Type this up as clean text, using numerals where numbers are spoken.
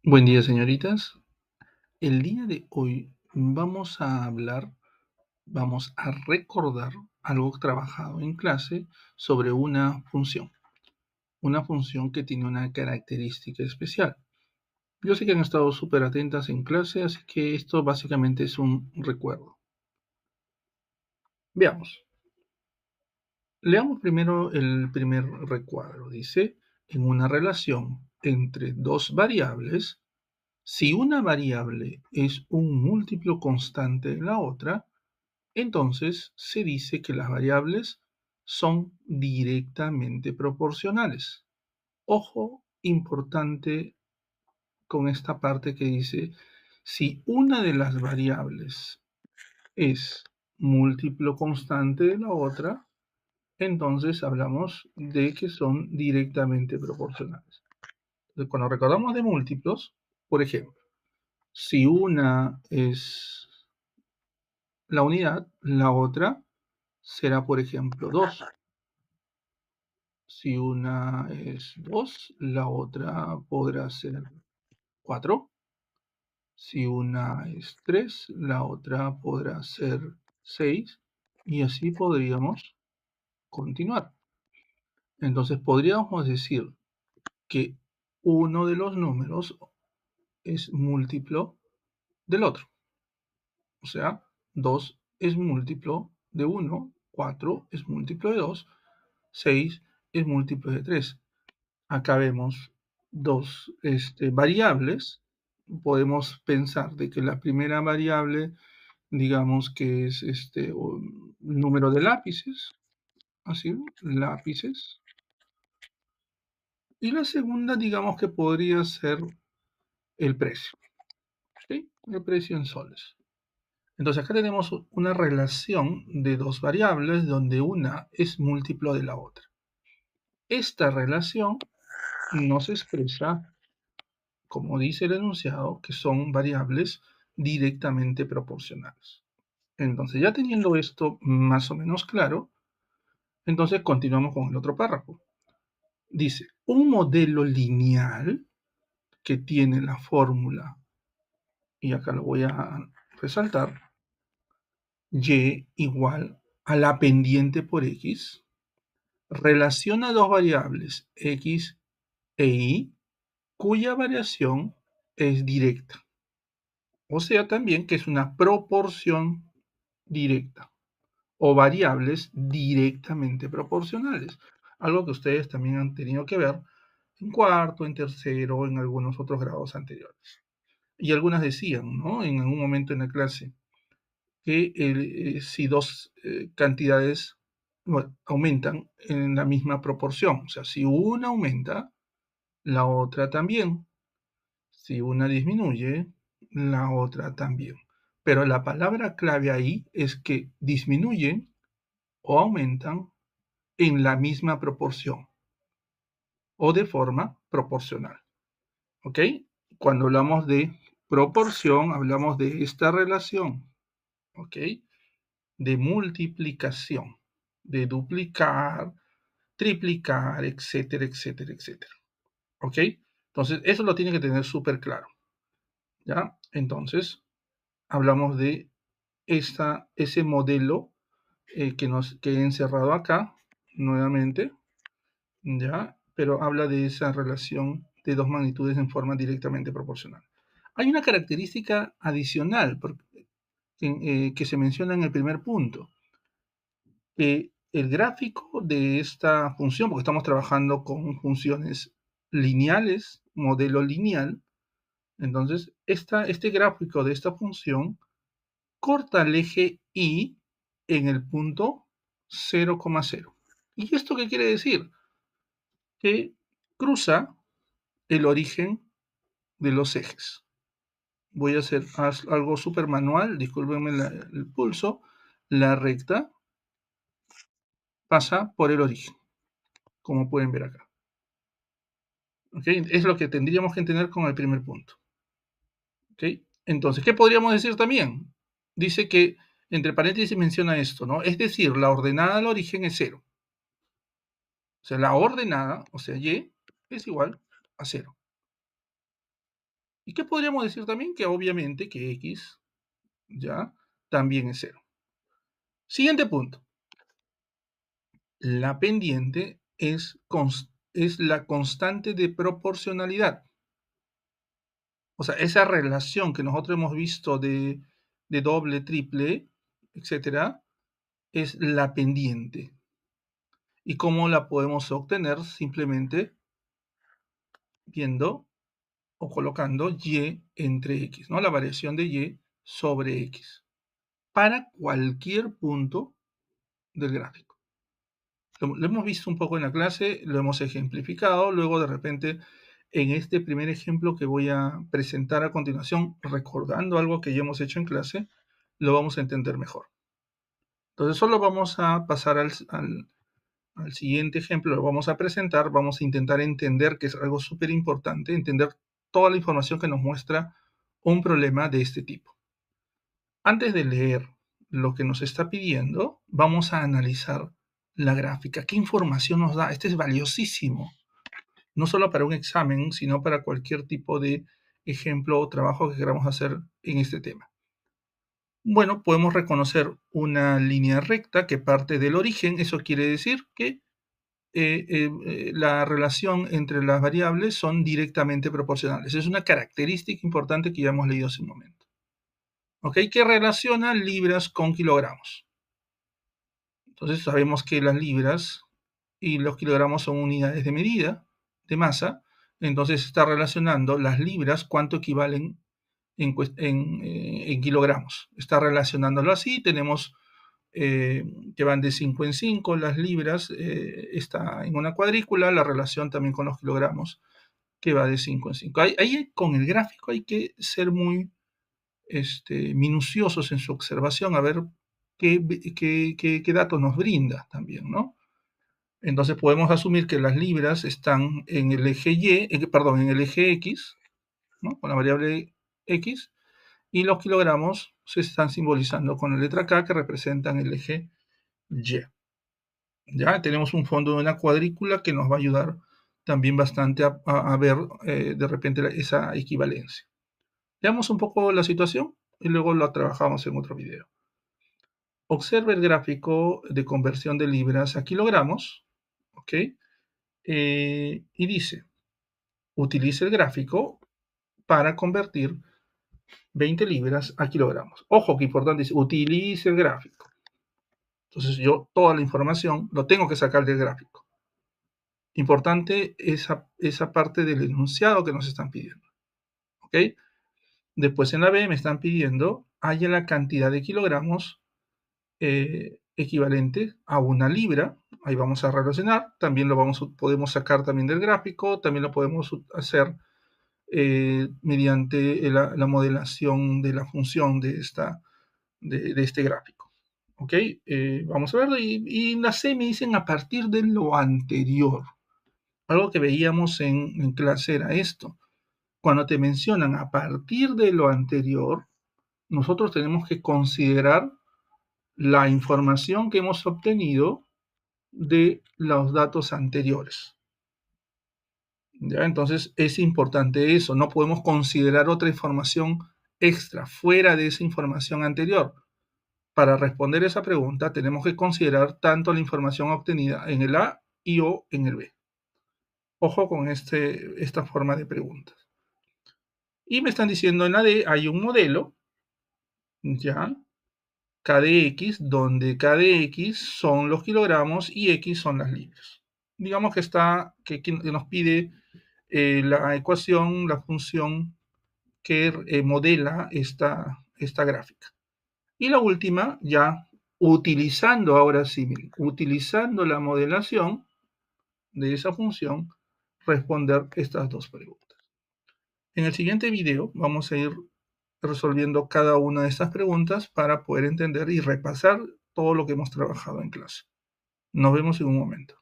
Buen día, señoritas. El día de hoy vamos a recordar algo trabajado en clase sobre una función que tiene una característica especial. Yo sé que han estado súper atentas en clase, así que esto básicamente es un recuerdo. Veamos. Leamos primero el primer recuadro. Dice, en una relación entre dos variables, si una variable es un múltiplo constante de la otra, entonces se dice que las variables son directamente proporcionales. Ojo importante con esta parte que dice, si una de las variables es múltiplo constante de la otra, entonces hablamos de que son directamente proporcionales. Cuando recordamos de múltiplos, por ejemplo, si una es la unidad, la otra será, por ejemplo, 2. Si una es 2, la otra podrá ser 4. Si una es 3, la otra podrá ser 6. Y así podríamos continuar. Entonces podríamos decir que uno de los números es múltiplo del otro. O sea, 2 es múltiplo de 1, 4 es múltiplo de 2, 6 es múltiplo de 3. Acá vemos dos variables. Podemos pensar de que la primera variable, digamos que es un número de lápices, así, lápices. Y la segunda, digamos que podría ser el precio, ¿sí? El precio en soles. Entonces acá tenemos una relación de dos variables donde una es múltiplo de la otra. Esta relación nos expresa, como dice el enunciado, que son variables directamente proporcionales. Entonces, ya teniendo esto más o menos claro, entonces continuamos con el otro párrafo. Dice, un modelo lineal que tiene la fórmula, y acá lo voy a resaltar, y igual a la pendiente por x, relaciona dos variables x e y, cuya variación es directa. O sea también que es una proporción directa o variables directamente proporcionales. Algo que ustedes también han tenido que ver en cuarto, en tercero, en algunos otros grados anteriores. Y algunas decían, ¿no? En algún momento en la clase, que si dos cantidades aumentan en la misma proporción, o sea, si una aumenta, la otra también. Si una disminuye, la otra también. Pero la palabra clave ahí es que disminuyen o aumentan en la misma proporción o de forma proporcional. ¿Ok? Cuando hablamos de proporción, hablamos de esta relación. ¿Ok? De multiplicación, de duplicar, triplicar, etcétera, etcétera, etcétera. ¿Ok? Entonces, eso lo tiene que tener súper claro. ¿Ya? Entonces, hablamos de ese modelo que he encerrado acá, nuevamente, ¿ya? Pero habla de esa relación de dos magnitudes en forma directamente proporcional. Hay una característica adicional que se menciona en el primer punto, que el gráfico de esta función, porque estamos trabajando con funciones lineales, modelo lineal, entonces este gráfico de esta función corta el eje Y en el punto 0,0. ¿Y esto qué quiere decir? Que cruza el origen de los ejes. Voy a hacer algo súper manual, discúlpenme el pulso. La recta pasa por el origen, como pueden ver acá. ¿Okay? Es lo que tendríamos que entender con el primer punto. ¿Okay? Entonces, ¿qué podríamos decir también? Dice que, entre paréntesis, menciona esto, ¿no? Es decir, la ordenada al origen es 0. O sea, la ordenada, o sea, y, es igual a 0. ¿Y qué podríamos decir también? Que obviamente que x ya también es 0. Siguiente punto. La pendiente es la constante de proporcionalidad. O sea, esa relación que nosotros hemos visto de doble, triple, etcétera, es la pendiente. ¿Y cómo la podemos obtener? Simplemente viendo o colocando y entre x, ¿no? La variación de y sobre x para cualquier punto del gráfico. Lo hemos visto un poco en la clase, lo hemos ejemplificado, luego de repente en este primer ejemplo que voy a presentar a continuación, recordando algo que ya hemos hecho en clase, lo vamos a entender mejor. Entonces solo vamos a pasar al siguiente ejemplo, lo vamos a presentar, vamos a intentar entender, que es algo súper importante, entender toda la información que nos muestra un problema de este tipo. Antes de leer lo que nos está pidiendo, vamos a analizar la gráfica. ¿Qué información nos da? Este es valiosísimo, no solo para un examen, sino para cualquier tipo de ejemplo o trabajo que queramos hacer en este tema. Bueno, podemos reconocer una línea recta que parte del origen. Eso quiere decir que la relación entre las variables son directamente proporcionales. Es una característica importante que ya hemos leído hace un momento. ¿Ok? Que relaciona libras con kilogramos. Entonces sabemos que las libras y los kilogramos son unidades de medida de masa. Entonces está relacionando las libras, cuánto equivalen en kilogramos. Está relacionándolo así. Tenemos que van de 5 en 5, las libras está en una cuadrícula, la relación también con los kilogramos, que va de 5 en 5. Ahí con el gráfico hay que ser muy minuciosos en su observación, a ver qué datos nos brinda también, ¿no? Entonces podemos asumir que las libras están en el eje en el eje X, ¿no? Con la variable X, y los kilogramos se están simbolizando con la letra K, que representan el eje Y. Ya tenemos un fondo de una cuadrícula que nos va a ayudar también bastante a ver de repente esa equivalencia. Veamos un poco la situación y luego la trabajamos en otro video. Observe el gráfico de conversión de libras a kilogramos, ¿ok? Y dice, utilice el gráfico para convertir 20 libras a kilogramos. Ojo, que importante, dice, utilice el gráfico. Entonces yo toda la información lo tengo que sacar del gráfico. Importante esa parte del enunciado que nos están pidiendo. ¿Ok? Después en la B me están pidiendo haya la cantidad de kilogramos equivalente a una libra. Ahí vamos a relacionar. También podemos sacar también del gráfico. También lo podemos hacer mediante la modelación de la función de este gráfico. ¿Ok? Vamos a verlo. Y en la C me dicen a partir de lo anterior. Algo que veíamos en clase era esto. Cuando te mencionan a partir de lo anterior, nosotros tenemos que considerar la información que hemos obtenido de los datos anteriores. ¿Ya? Entonces es importante eso. No podemos considerar otra información extra fuera de esa información anterior. Para responder esa pregunta tenemos que considerar tanto la información obtenida en el A y o en el B. Ojo con esta forma de preguntas. Y me están diciendo en la D hay un modelo, ¿ya? K de X, donde K de X son los kilogramos y X son las libras. Digamos que nos pide la ecuación, la función que modela esta gráfica. Y la última, ya utilizando ahora sí, utilizando la modelación de esa función, responder estas dos preguntas. En el siguiente video vamos a ir resolviendo cada una de estas preguntas para poder entender y repasar todo lo que hemos trabajado en clase. Nos vemos en un momento.